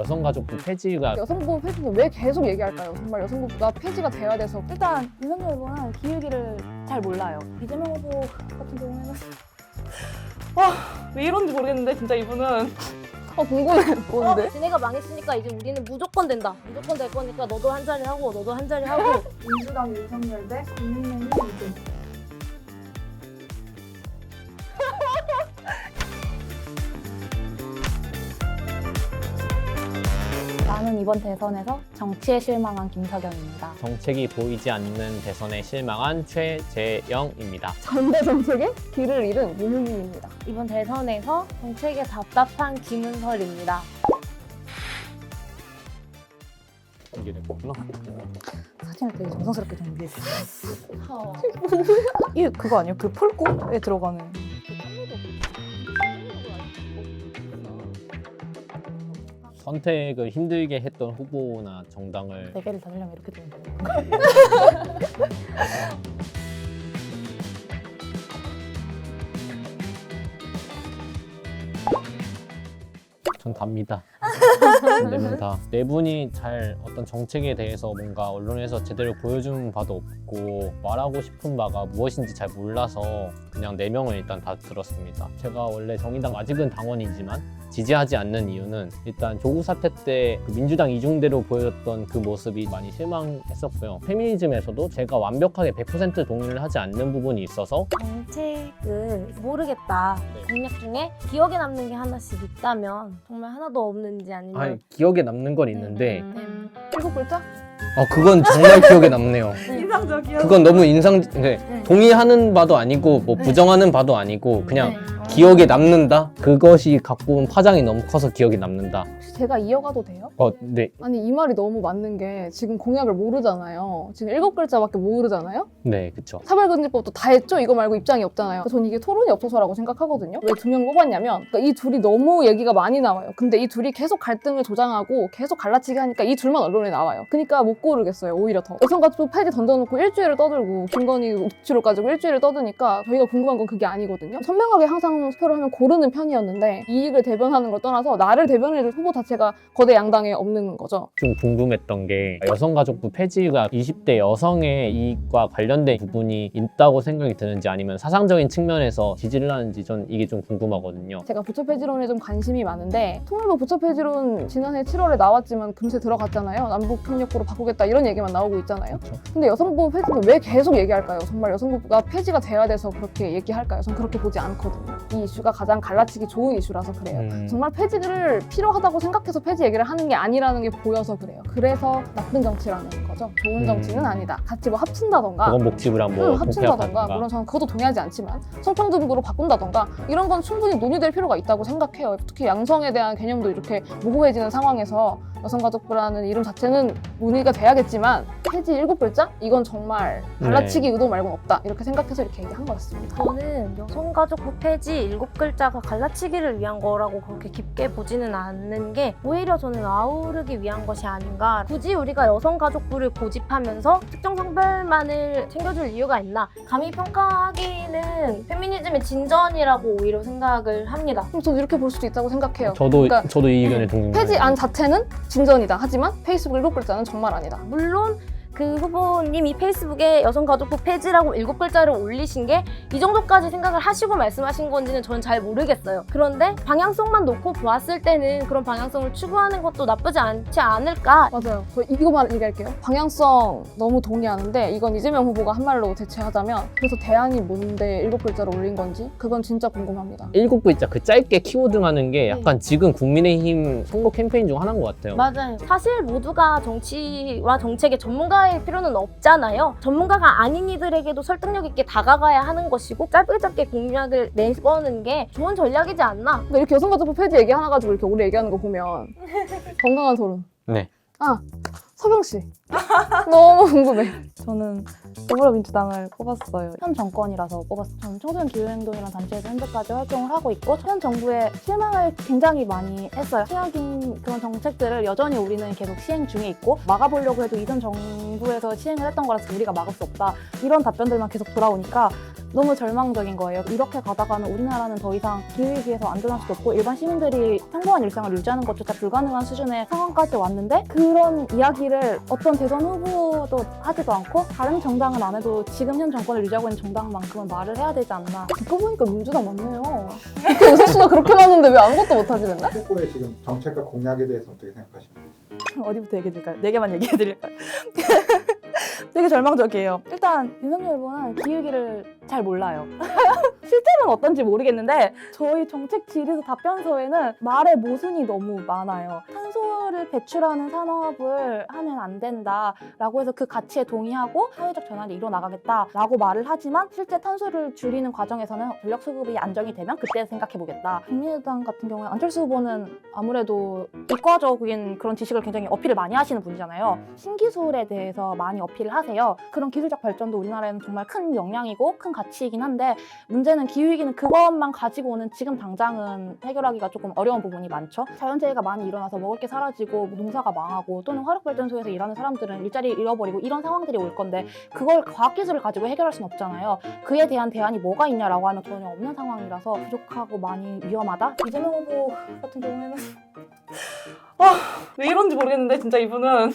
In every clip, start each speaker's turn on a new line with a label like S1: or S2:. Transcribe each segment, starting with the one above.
S1: 여성가족부 폐지가
S2: 여성부 폐지는 왜 계속 얘기할까요? 정말 여성부가 폐지가 돼야 돼서
S3: 일단 윤석열 후보는 기울기를 잘 몰라요. 이재명 후보 같은 경우에는 왜 이런지 모르겠는데 진짜 이분은
S2: 궁금해요. 뭔데?
S4: 지네가 망했으니까 이제 우리는 무조건 된다. 무조건 될 거니까 너도 한 자리 하고 너도 한 자리 하고.
S3: 민주당 윤석열 대 국민의힘 이재명. 나는 이번 대선에서 정치에 실망한 김석연입니다.
S1: 정책이 보이지 않는 대선에 실망한 최재영입니다.
S2: 전대 정책에 길을 잃은 문희입니다.
S4: 이번 대선에서 정책에 답답한 김은설입니다.
S1: 이게 됐구나.
S3: 사진을 되게 정성스럽게 정리했어요. 이게 그거 아니에요? 그 폴고에 들어가는.
S1: 선택을 힘들게 했던 후보나 정당을
S3: 4개를 다주려면 이렇게 되는 거예요.
S1: 전 답니다. 네분 다. 네 분이 잘 어떤 정책에 대해서 뭔가 언론에서 제대로 보여준 바도 없고 말하고 싶은 바가 무엇인지 잘 몰라서 그냥 4명을 일단 다 들었습니다. 제가 원래 정의당 아직은 당원이지만 지지하지 않는 이유는 일단 조국 사태 때 그 민주당 이중대로 보여줬던 그 모습이 많이 실망했었고요. 페미니즘에서도 제가 완벽하게 100% 동의를 하지 않는 부분이 있어서
S4: 정책을 모르겠다. 공약 중에 기억에 남는 게 하나씩 있다면 정말 하나도 없는지 아니면
S1: 기억에 남는 건 있는데
S2: 7글자?
S1: 그건 정말 기억에 남네요.
S3: 인상적이야.
S1: 그건 너무 동의하는 바도 아니고 뭐 부정하는 바도 아니고 그냥 기억에 남는다? 그것이 갖고 온 파장이 너무 커서 기억에 남는다.
S2: 혹시 제가 이어가도 돼요?
S1: 네.
S2: 아니 이 말이 너무 맞는 게 지금 공약을 모르잖아요. 지금 7글자밖에 모르잖아요.
S1: 네, 그쵸.
S2: 차별금지법도 다 했죠? 이거 말고 입장이 없잖아요. 전 이게 토론이 없어서라고 생각하거든요. 왜 2명 뽑았냐면 그러니까 이 둘이 너무 얘기가 많이 나와요. 근데 이 둘이 계속 갈등을 조장하고 계속 갈라치기 하니까 이 둘만 언론에 나와요. 그러니까 못 고르겠어요. 오히려 더. 여성가족 폐지 던져놓고 일주일을 떠들고 김건희 녹취록 가지고 일주일을 떠드니까 저희가 궁금한 건 그게 아니거든요. 선명하게 항상 투표를 하면 고르는 편이었는데 이익을 대변하는 걸 떠나서 나를 대변해줄 후보 자체가 거대 양당에 없는 거죠.
S1: 좀 궁금했던 게 여성가족부 폐지가 20대 여성의 이익과 관련된 부분이 있다고 생각이 드는지 아니면 사상적인 측면에서 지지를 하는지 전 이게 좀 궁금하거든요.
S2: 제가 부처 폐지론에 좀 관심이 많은데 통일부 부처 폐지론 지난해 7월에 나왔지만 금세 들어갔잖아요. 남북협력부로 바꾸겠다 이런 얘기만 나오고 있잖아요. 근데 여성부 폐지는 왜 계속 얘기할까요? 정말 여성부가 폐지가 돼야 돼서 그렇게 얘기할까요? 전 그렇게 보지 않거든요. 이 이슈가 가장 갈라치기 좋은 이슈라서 그래요. 정말 폐지를 필요하다고 생각해서 폐지 얘기를 하는 게 아니라는 게 보여서 그래요. 그래서 나쁜 정치라는 거죠. 좋은 정치는 아니다. 같이 뭐 합친다던가
S1: 보건복지부랑 뭐
S2: 합친다던가
S1: 통폐합하던가.
S2: 물론 저는 그것도 동의하지 않지만 성평등부로 바꾼다던가 이런 건 충분히 논의될 필요가 있다고 생각해요. 특히 양성에 대한 개념도 이렇게 모호해지는 상황에서 여성가족부라는 이름 자체는 논의가 돼야겠지만 폐지 7글자? 이건 정말 갈라치기 의도 말고는 없다. 이렇게 생각해서 이렇게 얘기한 거였습니다.
S4: 저는 여성가족부 폐지 7글자가 갈라치기를 위한 거라고 그렇게 깊게 보지는 않는 게 오히려 저는 아우르기 위한 것이 아닌가. 굳이 우리가 여성가족부를 고집하면서 특정 성별만을 챙겨줄 이유가 있나. 감히 평가하기는 페미니즘의 진전이라고 오히려 생각을 합니다.
S2: 그럼 저도 이렇게 볼 수도 있다고 생각해요.
S1: 저도
S2: 그러니까
S1: 이 의견에 동의합니다.
S2: 폐지안 자체는 진전이다. 하지만 페이스북 7글자는 정말 아니다.
S4: 물론 그 후보님이 페이스북에 여성가족부 폐지라고 7글자를 올리신 게 이 정도까지 생각을 하시고 말씀하신 건지는 저는 잘 모르겠어요. 그런데 방향성만 놓고 보았을 때는 그런 방향성을 추구하는 것도 나쁘지 않지 않을까.
S2: 맞아요. 저 이거만 얘기할게요. 방향성 너무 동의하는데 이건 이재명 후보가 한 말로 대체하자면 그래서 대안이 뭔데 7글자로 올린 건지 그건 진짜 궁금합니다.
S1: 7글자 그 짧게 키워딩하는 게 약간 지금 국민의힘 선거 캠페인 중 하나인 것 같아요.
S4: 맞아요. 사실 모두가 정치와 정책의 전문가일 필요는 없잖아요. 전문가가 아닌 이들에게도 설득력 있게 다가가야 하는 것이고 짧게 공약을 내보는 게 좋은 전략이지 않나.
S2: 근데 이렇게 여성가족부 폐지 얘기 하나 가지고 이렇게 오래 얘기하는 거 보면 건강한 토론.
S1: 네.
S2: 서경 씨. 너무 궁금해.
S3: 저는 더불어민주당을 뽑았어요. 현 정권이라서 뽑았어요. 저는 청소년 기후행동이라는 단체에서 현재까지 활동을 하고 있고 현 정부에 실망을 굉장히 많이 했어요. 신약인 그런 정책들을 여전히 우리는 계속 시행 중에 있고 막아보려고 해도 이전 정부에서 시행을 했던 거라서 우리가 막을 수 없다. 이런 답변들만 계속 돌아오니까 너무 절망적인 거예요. 이렇게 가다가는 우리나라는 더 이상 기후위기에서 안전할 수도 없고 일반 시민들이 평범한 일상을 유지하는 것조차 불가능한 수준의 상황까지 왔는데 그런 이야기를 어떤 대선 후보도 하지도 않고 다른 정당은 안 해도 지금 현 정권을 유지하고 있는 정당만큼은 말을 해야 되지 않나.
S2: 듣고 보니까 민주당 맞네요. 이렇게 의석수가 그렇게 많은데 왜 아무것도 못하지 맨날?
S5: 후보의 지금 정책과 공약에 대해서 어떻게 생각하십니까?
S3: 어디부터 얘기해드릴까요? 4개만 얘기해드릴까요? 되게 절망적이에요. 일단 윤석열 후보는 기후위기를 잘 몰라요. 실제로는 어떤지 모르겠는데 저희 정책 질의서 답변서에는 말의 모순이 너무 많아요. 탄소를 배출하는 산업을 하면 안 된다라고 해서 그 가치에 동의하고 사회적 전환이 일어나가겠다라고 말을 하지만 실제 탄소를 줄이는 과정에서는 전력 수급이 안정이 되면 그때 생각해보겠다. 국민의당 같은 경우에 안철수 후보는 아무래도 이과적인 그런 지식을 굉장히 어필을 많이 하시는 분이잖아요. 신기술에 대해서 많이 어필을 하세요. 그런 기술적 발전도 우리나라에는 정말 큰 역량이고 큰 가치이긴 한데 문제는 기후위기는 그것만 가지고 오는 지금 당장은 해결하기가 조금 어려운 부분이 많죠. 자연재해가 많이 일어나서 먹을 게 사라지고 농사가 망하고 또는 화력발전소에서 일하는 사람들은 일자리를 잃어버리고 이런 상황들이 올 건데 그걸 과학기술을 가지고 해결할 수는 없잖아요. 그에 대한 대안이 뭐가 있냐라고 하면 전혀 없는 상황이라서 부족하고 많이 위험하다? 이재명 후보 같은 경우에는 왜 이런지 모르겠는데 진짜 이분은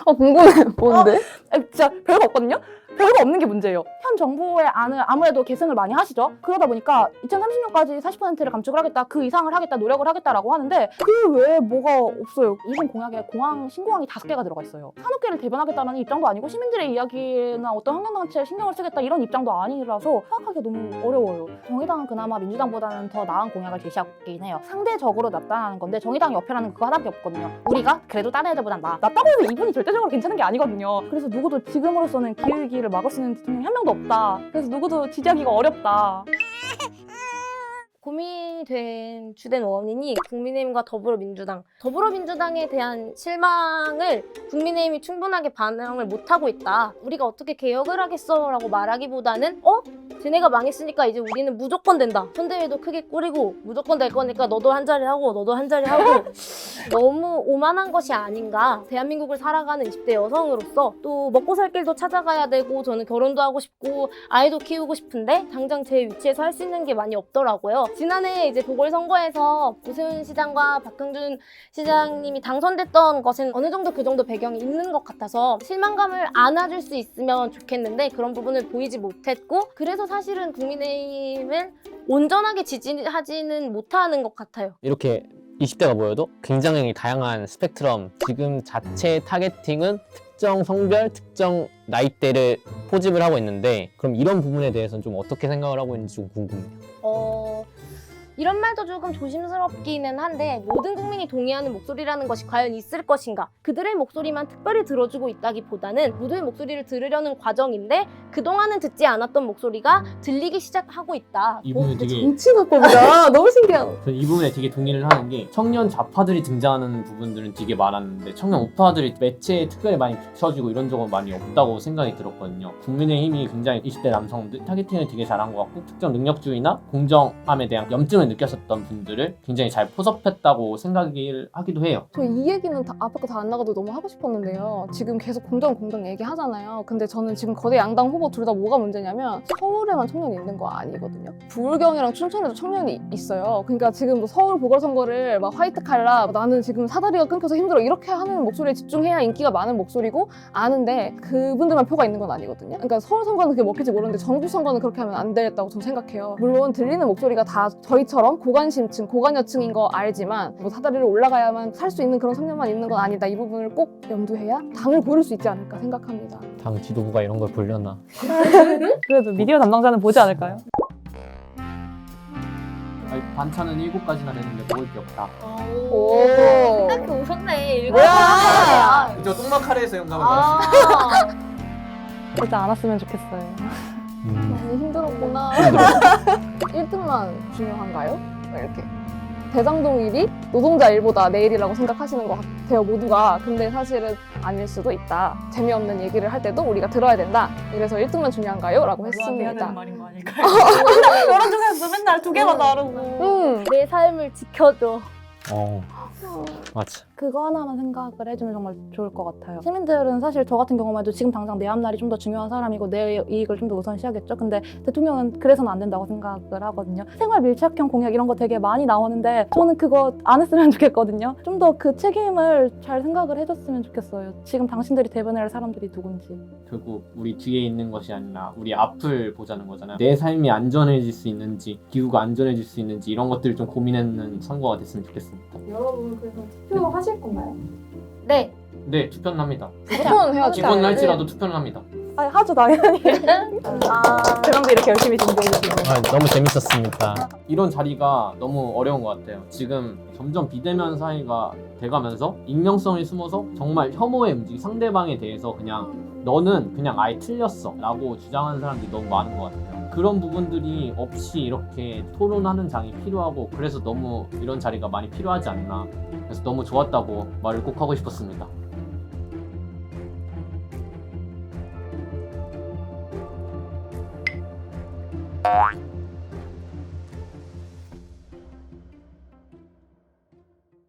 S2: 궁금해. 뭔데?
S3: 진짜 별거 없거든요? 별거 없는 게 문제예요. 현 정부의 안을 아무래도 계승을 많이 하시죠. 그러다 보니까 2030년까지 40%를 감축을 하겠다, 그 이상을 하겠다, 노력을 하겠다라고 하는데 그 외에 뭐가 없어요. 이번 공약에 공항, 신공항이 5개가 들어가 있어요. 산업계를 대변하겠다는 입장도 아니고 시민들의 이야기나 어떤 환경단체에 신경을 쓰겠다 이런 입장도 아니라서 파악하기가 너무 어려워요. 정의당은 그나마 민주당보다는 더 나은 공약을 제시하긴 해요. 상대적으로 나타나는 건데 정의당이 어필하는 그거 하나밖에 없거든요. 우리가 그래도 다른 애들보단 낫다고 해서 이분이 절대적으로 괜찮은 게 아니거든요. 그래서 누구도 지금으로서는 기후위기를 막을 수 있는 대통령이 한 명도 없다. 그래서 누구도 지지하기가 어렵다.
S4: 고민이 된 주된 원인이 국민의힘과 더불어민주당에 대한 실망을 국민의힘이 충분하게 반영을 못하고 있다. 우리가 어떻게 개혁을 하겠어? 라고 말하기보다는 쟤네가 망했으니까 이제 우리는 무조건 된다. 선대위도 크게 꾸리고 무조건 될 거니까 너도 한 자리 하고 너도 한 자리 하고 너무 오만한 것이 아닌가. 대한민국을 살아가는 20대 여성으로서 또 먹고 살 길도 찾아가야 되고 저는 결혼도 하고 싶고 아이도 키우고 싶은데 당장 제 위치에서 할 수 있는 게 많이 없더라고요. 지난해 이제 보궐선거에서 오세훈 시장과 박형준 시장님이 당선됐던 것은 어느 정도 그 정도 배경이 있는 것 같아서 실망감을 안아줄 수 있으면 좋겠는데 그런 부분을 보이지 못했고 그래서 사실은 국민의힘은 온전하게 지지하지는 못하는 것 같아요.
S1: 이렇게 20대가 모여도 굉장히 다양한 스펙트럼, 지금 자체 타겟팅은 특정 성별, 특정 나이대를 포집을 하고 있는데 그럼 이런 부분에 대해서는 좀 어떻게 생각을 하고 있는지 좀 궁금해요.
S4: 이런 말도 조금 조심스럽기는 한데 모든 국민이 동의하는 목소리라는 것이 과연 있을 것인가? 그들의 목소리만 특별히 들어주고 있다기보다는 모두의 목소리를 들으려는 과정인데 그동안은 듣지 않았던 목소리가 들리기 시작하고 있다.
S1: 이분은 되게
S2: 정치가법이다. 너무 신기하다.
S1: 저는 이 부분에 되게 동의를 하는 게 청년 좌파들이 등장하는 부분들은 되게 많았는데 청년 우파들이 매체에 특별히 많이 비춰지고 이런 적은 많이 없다고 생각이 들었거든요. 국민의힘이 굉장히 20대 남성들 타겟팅을 되게 잘한 것 같고 특정 능력주의나 공정함에 대한 염증을 느꼈었던 분들을 굉장히 잘 포섭했다고 생각을 하기도 해요.
S2: 저 이 얘기는 앞에 거 다 안 나가도 너무 하고 싶었는데요. 지금 계속 공정 얘기하잖아요. 근데 저는 지금 거대 양당 후보 둘 다 뭐가 문제냐면 서울에만 청년이 있는 거 아니거든요. 부울경이랑 춘천에도 청년이 있어요. 그러니까 지금 뭐 서울 보궐선거를 막 화이트 칼라 나는 지금 사다리가 끊겨서 힘들어 이렇게 하는 목소리에 집중해야 인기가 많은 목소리고 아는데 그분들만 표가 있는 건 아니거든요. 그러니까 서울 선거는 그게 먹힐지 모르는데 전국 선거는 그렇게 하면 안 되겠다고 저는 생각해요. 물론 들리는 목소리가 다 저희처럼 고관심층, 고관여층인 거 알지만 뭐 사다리를 올라가야만 살 수 있는 그런 청년만 있는 건 아니다. 이 부분을 꼭 염두해야 당을 고를 수 있지 않을까 생각합니다.
S1: 당 지도부가 이런 걸 보려나.
S3: 그래도 미디어 담당자는 보지 않을까요?
S1: 반찬은 7가지나 되는데 먹을 게 없다.
S2: 오.
S4: 딱 오셨네.
S2: 뭐야?
S1: 저 똥막 카레에서 영감을
S3: 그러지 않았으면 좋겠어요.
S2: 많이 힘들었구나. 1등만 중요한가요? 이렇게. 대장동 일이 노동자 일보다 내일이라고 생각하시는 것 같아요, 모두가. 근데 사실은 아닐 수도 있다. 재미없는 얘기를 할 때도 우리가 들어야 된다. 이래서 1등만 중요한가요? 라고 했습니다.
S3: 말인 거 아닐까요? 여론 중에서 맨날 2개가 다르고.
S4: 내 삶을 지켜줘.
S1: 맞아.
S3: 그거 하나만 생각을 해주면 정말 좋을 것 같아요. 시민들은 사실 저 같은 경우만 해도 지금 당장 내 앞날이 좀 더 중요한 사람이고 내 이익을 좀 더 우선시하겠죠. 근데 대통령은 그래서는 안 된다고 생각을 하거든요. 생활 밀착형 공약 이런 거 되게 많이 나오는데 저는 그거 안 했으면 좋겠거든요. 좀 더 그 책임을 잘 생각을 해줬으면 좋겠어요. 지금 당신들이 대변해야 할 사람들이 누군지.
S1: 결국 우리 뒤에 있는 것이 아니라 우리 앞을 보자는 거잖아요. 내 삶이 안전해질 수 있는지, 기후가 안전해질 수 있는지 이런 것들을 좀 고민하는 선거가 됐으면 좋겠습니다.
S2: 여러분 그래서 투표하실 건가요?
S4: 네.
S1: 네, 투표는 합니다.
S2: 투표는 해야지.
S1: 기권 날지라도 투표는 합니다.
S3: 아니 하죠 당연히. 그런데 이렇게 열심히 준비해 주시고.
S1: 너무 재밌었습니다. 이런 자리가 너무 어려운 것 같아요. 지금 점점 비대면 사회가 돼가면서 익명성이 숨어서 정말 혐오의 움직임, 상대방에 대해서 그냥 너는 그냥 아예 틀렸어 라고 주장하는 사람들이 너무 많은 것 같아요. 그런 부분들이 없이 이렇게 토론하는 장이 필요하고 그래서 너무 이런 자리가 많이 필요하지 않나. 그래서 너무 좋았다고 말을 꼭 하고 싶었습니다.